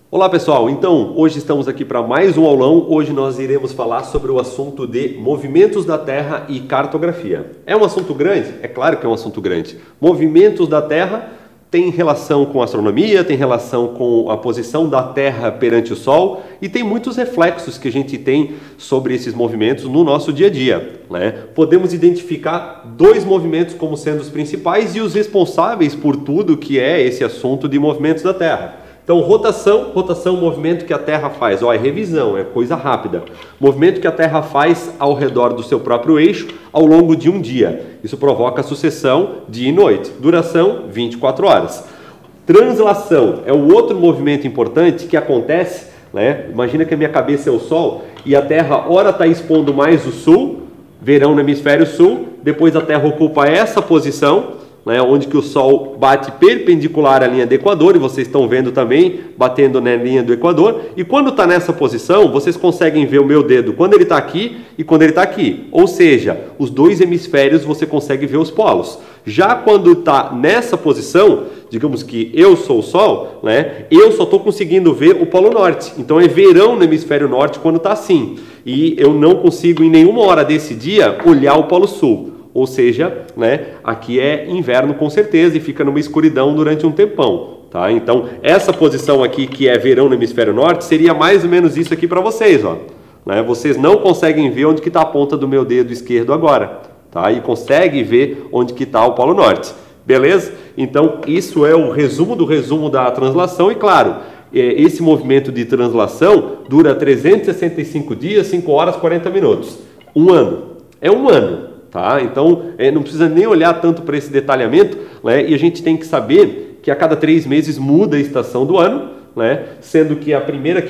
Olá pessoal, então hoje estamos aqui para mais um aulão. Hoje nós iremos falar sobre o assunto de movimentos da Terra e cartografia. É um assunto grande? É claro que é um assunto grande. Movimentos da Terra tem relação com astronomia, tem relação com a posição da Terra perante o Sol e tem muitos reflexos que a gente tem sobre esses movimentos no nosso dia a dia, né? Podemos identificar dois movimentos como sendo os principais e os responsáveis por tudo que é esse assunto de movimentos da Terra. Então, rotação, movimento que a Terra faz. É revisão, é coisa rápida. Movimento que a Terra faz ao redor do seu próprio eixo ao longo de um dia. Isso provoca a sucessão dia e noite. Duração, 24 horas. Translação é o outro movimento importante que acontece, né? Imagina que a minha cabeça é o Sol e a Terra ora está expondo mais o Sul, verão no hemisfério Sul, depois a Terra ocupa essa posição, né, onde que o Sol bate perpendicular à linha do Equador, e vocês estão vendo também batendo na linha do Equador, e quando está nessa posição, vocês conseguem ver o meu dedo quando ele está aqui e quando ele está aqui, ou seja, os dois hemisférios você consegue ver os polos. Já quando está nessa posição, digamos que eu sou o Sol, né, eu só estou conseguindo ver o Polo Norte, então é verão no hemisfério Norte quando está assim, e eu não consigo em nenhuma hora desse dia olhar o Polo Sul. Ou seja, né, aqui é inverno com certeza e fica numa escuridão durante um tempão, tá? Então, essa posição aqui que é verão no hemisfério norte seria mais ou menos isso aqui para vocês, ó. Né? Vocês não conseguem ver onde que está a ponta do meu dedo esquerdo agora, tá? E conseguem ver onde que está o Polo Norte, beleza? Então, isso é o resumo do resumo da translação e, claro, esse movimento de translação dura 365 dias, 5 horas, 40 minutos. Um ano. É um ano. Tá? Então, não precisa nem olhar tanto para esse detalhamento, né? E a gente tem que saber que a cada 3 meses muda a estação do ano, né? Sendo que a primeira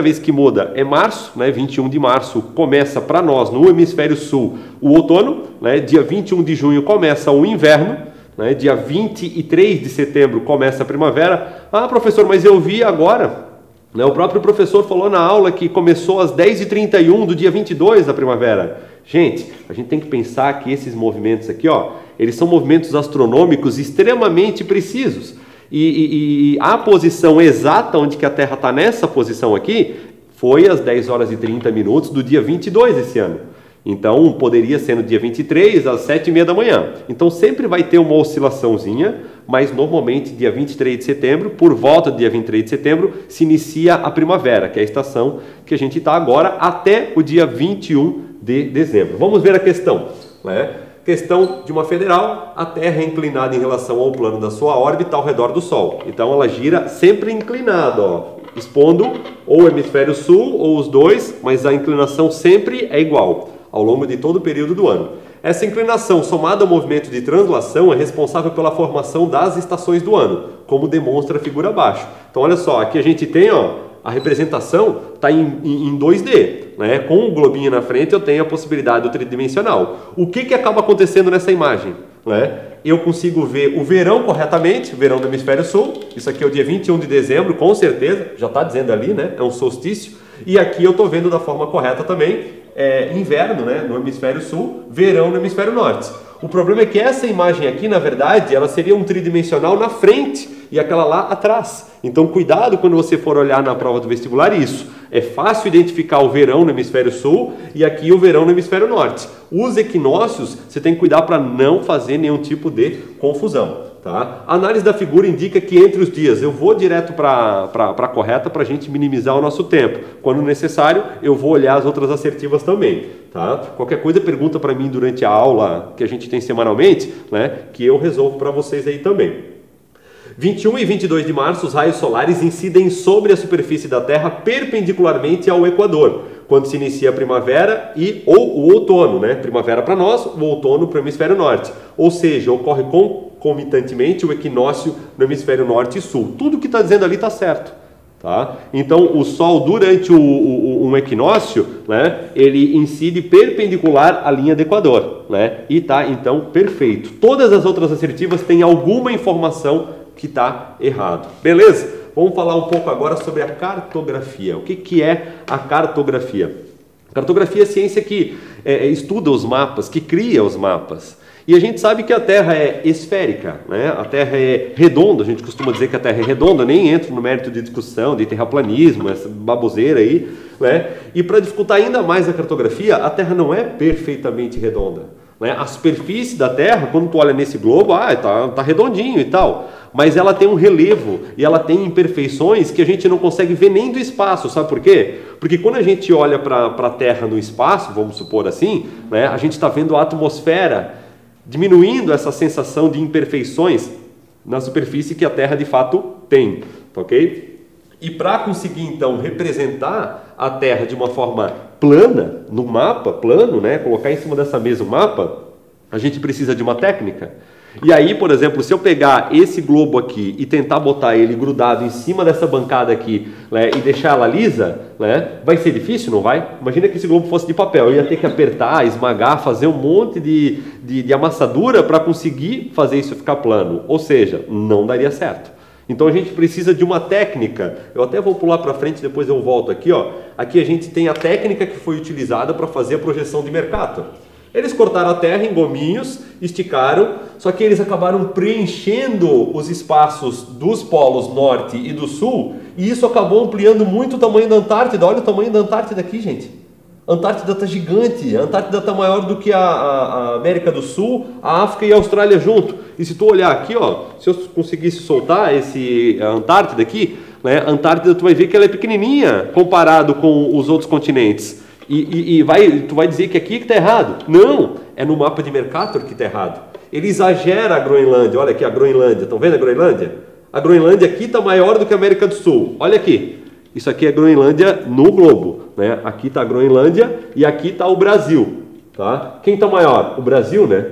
vez que muda é março, né? 21 de março começa para nós, no hemisfério sul, o outono, né? Dia 21 de junho começa o inverno, né? Dia 23 de setembro começa a primavera. Ah, professor, mas eu vi agora, né? O próprio professor falou na aula que começou às 10h31 do dia 22 da primavera. Gente, a gente tem que pensar que esses movimentos aqui, ó, eles são movimentos astronômicos extremamente precisos. E a posição exata onde que a Terra está nessa posição aqui foi às 10h30 do dia 22 desse ano. Então, poderia ser no dia 23, às 7h30 da manhã. Então, sempre vai ter uma oscilaçãozinha, mas normalmente dia 23 de setembro, por volta do dia 23 de setembro, se inicia a primavera, que é a estação que a gente está agora, até o dia 21 de dezembro. Vamos ver a questão, né? Questão de uma federal: a Terra é inclinada em relação ao plano da sua órbita ao redor do Sol. Então ela gira sempre inclinada, ó, expondo ou o hemisfério sul ou os dois, mas a inclinação sempre é igual ao longo de todo o período do ano. Essa inclinação, somada ao movimento de translação, é responsável pela formação das estações do ano, como demonstra a figura abaixo. Então olha só, aqui a gente tem, ó, a representação está em 2D, né? Com o globinho na frente eu tenho a possibilidade do tridimensional. O que acaba acontecendo nessa imagem? Né? Eu consigo ver o verão corretamente, verão do hemisfério sul, isso aqui é o dia 21 de dezembro, com certeza, já está dizendo ali, né? É um solstício, e aqui eu estou vendo da forma correta também, inverno, né? No hemisfério sul, verão no hemisfério norte. O problema é que essa imagem aqui, na verdade, ela seria um tridimensional na frente e aquela lá atrás. Então, cuidado quando você for olhar na prova do vestibular isso. É fácil identificar o verão no hemisfério sul e aqui o verão no hemisfério norte. Os equinócios, você tem que cuidar para não fazer nenhum tipo de confusão. Tá? A análise da figura indica que entre os dias, eu vou direto para a correta para a gente minimizar o nosso tempo. Quando necessário, eu vou olhar as outras assertivas também. Tá? Qualquer coisa, pergunta para mim durante a aula que a gente tem semanalmente, né, que eu resolvo para vocês aí também. 21 e 22 de março, os raios solares incidem sobre a superfície da Terra perpendicularmente ao Equador, quando se inicia a primavera ou o outono, né? Primavera para nós, o outono para o hemisfério norte. Ou seja, ocorre concomitantemente o equinócio no hemisfério norte e sul. Tudo que está dizendo ali está certo. Tá? Então, o Sol, durante um equinócio, né, ele incide perpendicular à linha do Equador. Né? E está, então, perfeito. Todas as outras assertivas têm alguma informação que está errado. Beleza? Vamos falar um pouco agora sobre a cartografia. O que é a cartografia? A cartografia é a ciência que estuda os mapas, que cria os mapas. E a gente sabe que a Terra é esférica, né? A Terra é redonda, a gente costuma dizer que a Terra é redonda, nem entro no mérito de discussão de terraplanismo, essa baboseira aí, né? E para dificultar ainda mais a cartografia, a Terra não é perfeitamente redonda, né? A superfície da Terra, quando tu olha nesse globo, tá redondinho e tal, mas ela tem um relevo e ela tem imperfeições que a gente não consegue ver nem do espaço, sabe por quê? Porque quando a gente olha para a Terra no espaço, vamos supor assim, né? A gente está vendo a atmosfera diminuindo essa sensação de imperfeições na superfície que a Terra de fato tem, ok? E para conseguir então representar a Terra de uma forma plana, no mapa, plano, né? Colocar em cima dessa mesa o mapa, a gente precisa de uma técnica. E aí, por exemplo, se eu pegar esse globo aqui e tentar botar ele grudado em cima dessa bancada aqui, né, e deixar ela lisa, né, vai ser difícil, não vai? Imagina que esse globo fosse de papel, eu ia ter que apertar, esmagar, fazer um monte de amassadura para conseguir fazer isso ficar plano. Ou seja, não daria certo. Então a gente precisa de uma técnica. Eu até vou pular para frente, depois eu volto aqui, ó. Aqui a gente tem a técnica que foi utilizada para fazer a projeção de Mercator. Eles cortaram a Terra em gominhos, esticaram, só que eles acabaram preenchendo os espaços dos polos norte e do sul, e isso acabou ampliando muito o tamanho da Antártida. Olha o tamanho da Antártida aqui, gente. A Antártida está gigante, a Antártida está maior do que a América do Sul, a África e a Austrália junto. E se tu olhar aqui, ó, se eu conseguisse soltar a Antártida aqui, né, a Antártida tu vai ver que ela é pequenininha comparado com os outros continentes. Tu vai dizer que aqui que está errado. Não, é no mapa de Mercator que está errado. Ele exagera a Groenlândia. Olha aqui a Groenlândia, estão vendo a Groenlândia? A Groenlândia aqui está maior do que a América do Sul. Olha aqui, isso aqui é Groenlândia no globo, né? Aqui está a Groenlândia e aqui está o Brasil, tá? Quem está maior? O Brasil, né?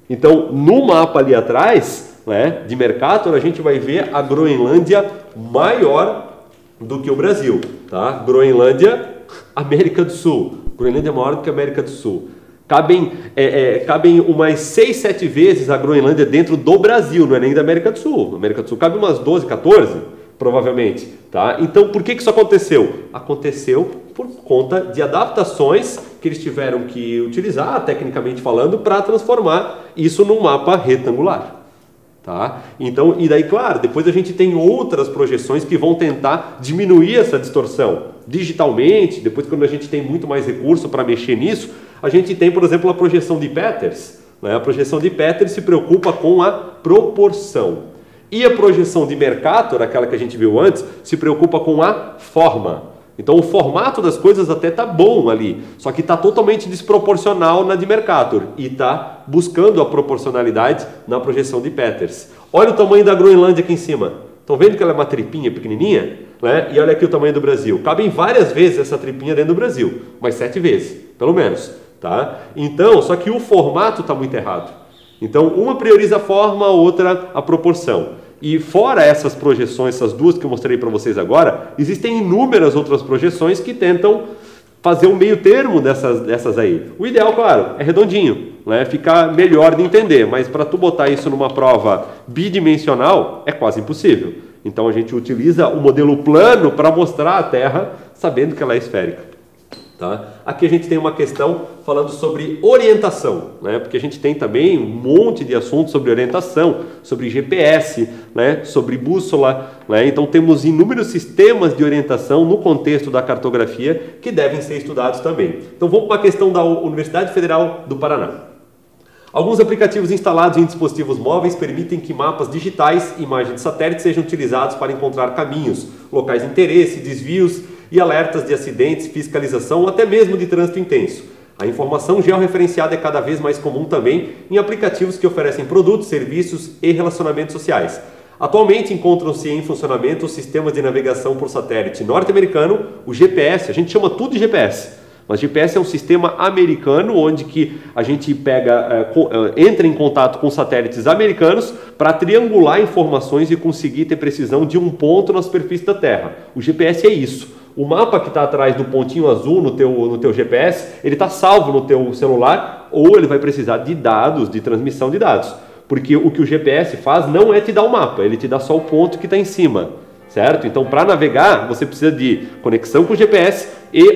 Então, no mapa ali atrás, né, de Mercator, a gente vai ver a Groenlândia maior do que o Brasil, tá? Groenlândia, América do Sul. Groenlândia é maior do que a América do Sul. Cabem umas 6, 7 vezes a Groenlândia dentro do Brasil, não é nem da América do Sul. Na América do Sul cabe umas 12, 14, provavelmente. Tá? Então, por que isso aconteceu? Aconteceu por conta de adaptações que eles tiveram que utilizar, tecnicamente falando, para transformar isso num mapa retangular. Tá? Então, e daí, claro, depois a gente tem outras projeções que vão tentar diminuir essa distorção digitalmente. Depois, quando a gente tem muito mais recurso para mexer nisso, a gente tem, por exemplo, a projeção de Peters, né? A projeção de Peters se preocupa com a proporção. E a projeção de Mercator, aquela que a gente viu antes, se preocupa com a forma. Então o formato das coisas até está bom ali, só que está totalmente desproporcional na de Mercator e está buscando a proporcionalidade na projeção de Peters. Olha o tamanho da Groenlândia aqui em cima. Estão vendo que ela é uma tripinha pequenininha? Né? E olha aqui o tamanho do Brasil. Cabem várias vezes essa tripinha dentro do Brasil, mas 7 vezes, pelo menos. Tá? Então, só que o formato está muito errado. Então uma prioriza a forma, a outra a proporção. E fora essas projeções, essas duas que eu mostrei para vocês agora, existem inúmeras outras projeções que tentam fazer um meio termo dessas aí. O ideal, claro, é redondinho, né? Fica melhor de entender, mas para tu botar isso numa prova bidimensional é quase impossível. Então a gente utiliza o modelo plano para mostrar a Terra sabendo que ela é esférica. Tá? Aqui a gente tem uma questão falando sobre orientação, né? Porque a gente tem também um monte de assuntos sobre orientação, sobre GPS, né? Sobre bússola, né? Então temos inúmeros sistemas de orientação no contexto da cartografia que devem ser estudados também. Então vamos para a questão da Universidade Federal do Paraná. Alguns aplicativos instalados em dispositivos móveis permitem que mapas digitais e imagens de satélite sejam utilizados para encontrar caminhos, locais de interesse, desvios e alertas de acidentes, fiscalização ou até mesmo de trânsito intenso. A informação georreferenciada é cada vez mais comum também em aplicativos que oferecem produtos, serviços e relacionamentos sociais. Atualmente encontram-se em funcionamento os sistemas de navegação por satélite norte-americano, o GPS, a gente chama tudo de GPS. Mas GPS é um sistema americano onde que a gente entra em contato com satélites americanos para triangular informações e conseguir ter precisão de um ponto na superfície da Terra. O GPS é isso. O mapa que está atrás do pontinho azul no teu GPS, ele está salvo no teu celular ou ele vai precisar de dados, de transmissão de dados. Porque o que o GPS faz não é te dar o mapa, ele te dá só o ponto que está em cima. certo? Então, para navegar, você precisa de conexão com GPS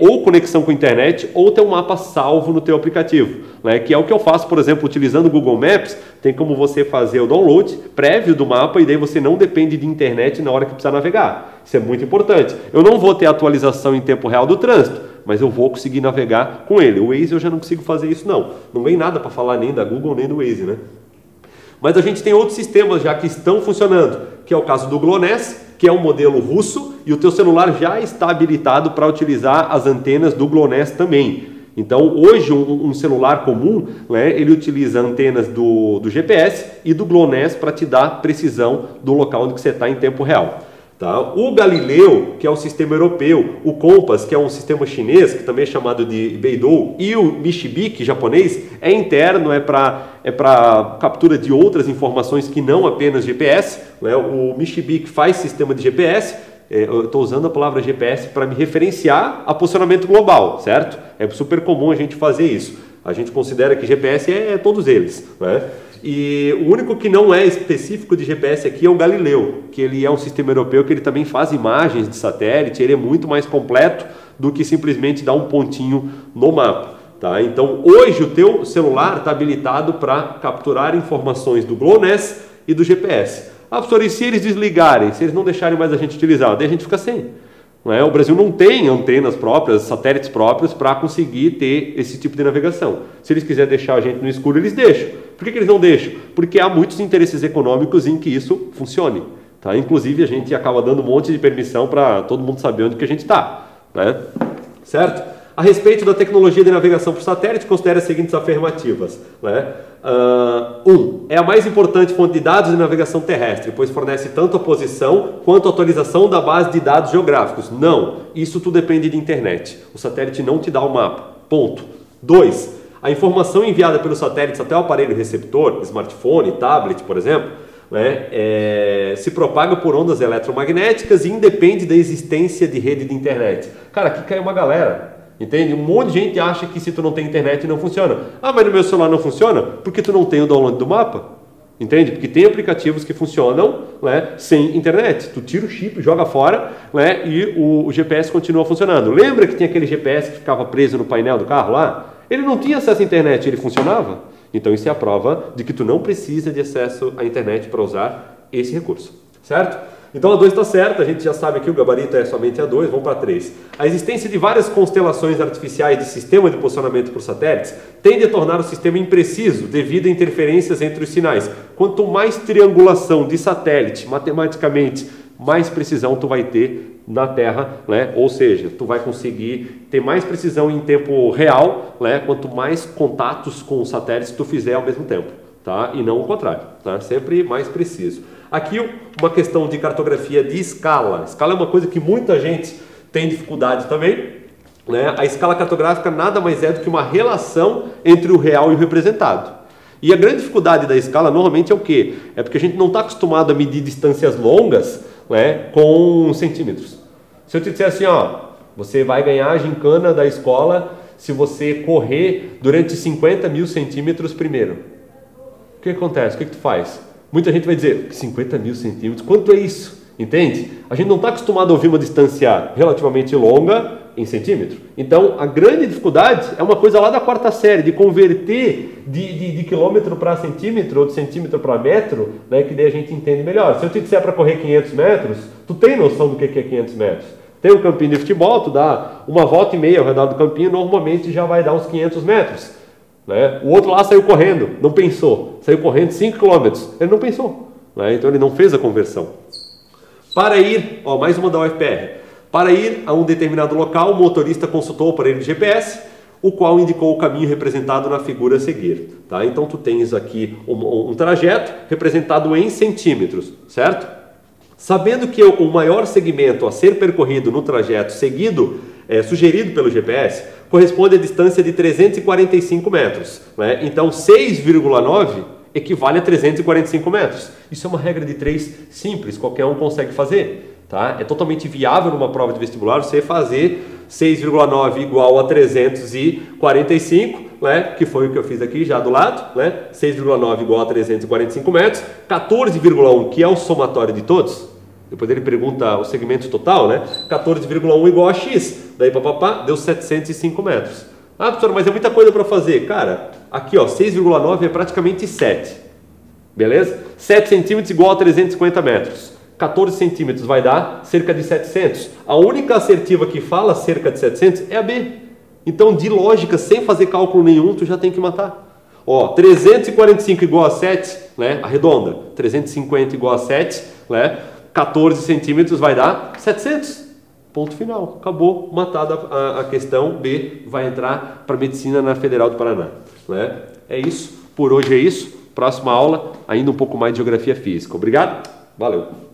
ou conexão com internet ou ter um mapa salvo no teu aplicativo, né? Que é o que eu faço, por exemplo, utilizando o Google Maps, tem como você fazer o download prévio do mapa e daí você não depende de internet na hora que precisar navegar. Isso é muito importante. Eu não vou ter atualização em tempo real do trânsito, mas eu vou conseguir navegar com ele. O Waze eu já não consigo fazer isso não. Não vem nada para falar nem da Google nem do Waze, né? Mas a gente tem outros sistemas já que estão funcionando, que é o caso do GLONASS, que é um modelo russo, e o teu celular já está habilitado para utilizar as antenas do GLONASS também. Então, hoje, um celular comum, né, ele utiliza antenas do GPS e do GLONASS para te dar precisão do local onde você está em tempo real. Tá? O Galileu, que é um sistema europeu, o Compass, que é um sistema chinês, que também é chamado de Beidou, e o Mishibik, japonês, é interno, é para captura de outras informações que não apenas GPS. Né? O Mishibik faz sistema de GPS, eu estou usando a palavra GPS para me referenciar a posicionamento global, certo? É super comum a gente fazer isso. A gente considera que GPS é todos eles, né? E o único que não é específico de GPS aqui é o Galileu, que ele é um sistema europeu que ele também faz imagens de satélite, ele é muito mais completo do que simplesmente dar um pontinho no mapa. Tá? Então hoje o teu celular está habilitado para capturar informações do GLONASS e do GPS. Ah, professor, e se eles desligarem, se eles não deixarem mais a gente utilizar, daí a gente fica sem. Não é? O Brasil não tem antenas próprias, satélites próprios para conseguir ter esse tipo de navegação. Se eles quiserem deixar a gente no escuro, eles deixam. Por que eles não deixam? Porque há muitos interesses econômicos em que isso funcione. Tá? Inclusive, a gente acaba dando um monte de permissão para todo mundo saber onde que a gente está. Né? Certo? A respeito da tecnologia de navegação por satélite, considere as seguintes afirmativas. Né? 1. É a mais importante fonte de dados de navegação terrestre, pois fornece tanto a posição quanto a atualização da base de dados geográficos. Não, isso tudo depende de internet. O satélite não te dá o mapa. Ponto. 2. A informação enviada pelos satélites até o aparelho receptor, smartphone, tablet, por exemplo, né, se propaga por ondas eletromagnéticas e independe da existência de rede de internet. Cara, aqui cai uma galera. Entende? Um monte de gente acha que se tu não tem internet não funciona. Ah, mas no meu celular não funciona? Porque tu não tem o download do mapa. Entende? Porque tem aplicativos que funcionam, né, sem internet. Tu tira o chip, joga fora, né, e o GPS continua funcionando. Lembra que tinha aquele GPS que ficava preso no painel do carro lá? Ele não tinha acesso à internet, ele funcionava. Então isso é a prova de que tu não precisa de acesso à internet para usar esse recurso. Certo? Então a 2 está certa, a gente já sabe que o gabarito é somente a 2, vamos para 3. A existência de várias constelações artificiais de sistema de posicionamento por satélites tende a tornar o sistema impreciso devido a interferências entre os sinais. Quanto mais triangulação de satélite, matematicamente, mais precisão tu vai ter na Terra, né? Ou seja, tu vai conseguir ter mais precisão em tempo real, né? Quanto mais contatos com os satélites tu fizer ao mesmo tempo, tá? E não o contrário, tá? Sempre mais preciso. Aqui uma questão de cartografia de escala. Escala é uma coisa que muita gente tem dificuldade também. Né? A escala cartográfica nada mais é do que uma relação entre o real e o representado. E a grande dificuldade da escala normalmente é o quê? É porque a gente não está acostumado a medir distâncias longas, né, com centímetros. Se eu te disser assim, ó, você vai ganhar a gincana da escola se você correr durante 50 mil centímetros primeiro. O que acontece? O que tu faz? Muita gente vai dizer, 50 mil centímetros, quanto é isso? Entende? A gente não está acostumado a ouvir uma distância relativamente longa em centímetro. Então, a grande dificuldade é uma coisa lá da 4ª série, de converter de quilômetro para centímetro, ou de centímetro para metro, né, que daí a gente entende melhor. Se eu te disser para correr 500 metros, tu tem noção do que é 500 metros. Tem um campinho de futebol, tu dá uma volta e meia ao redor do campinho, normalmente já vai dar uns 500 metros. Né? O outro lá saiu correndo, não pensou. Saiu correndo 5 km, ele não pensou. Né? Então ele não fez a conversão. Para ir, ó, mais uma da UFPR. Para ir a um determinado local, o motorista consultou o aparelho de GPS, o qual indicou o caminho representado na figura a seguir. Tá? Então tu tens aqui um trajeto representado em centímetros, certo? Sabendo que o maior segmento a ser percorrido no trajeto sugerido pelo GPS corresponde à distância de 345 metros. Né? Então 6,9 equivale a 345 metros. Isso é uma regra de 3 simples, qualquer um consegue fazer. Tá? É totalmente viável numa prova de vestibular você fazer 6,9 igual a 345, né? Que foi o que eu fiz aqui já do lado. Né? 6,9 igual a 345 metros. 14,1, que é o somatório de todos. Depois ele pergunta o segmento total, né? 14,1 igual a x. Daí papapá, deu 705 metros. Ah, professor, mas é muita coisa para fazer. Cara, aqui ó, 6,9 é praticamente 7. Beleza? 7 centímetros igual a 350 metros. 14 centímetros vai dar cerca de 700. A única assertiva que fala cerca de 700 é a B. Então, de lógica, sem fazer cálculo nenhum, tu já tem que matar. Ó, 345 igual a 7, né? Arredonda. 350 igual a 7, né? 14 centímetros vai dar 700. Ponto final. Acabou. Matada a questão. B vai entrar para medicina na Federal do Paraná. Né? É isso. Por hoje é isso. Próxima aula, ainda um pouco mais de geografia física. Obrigado. Valeu.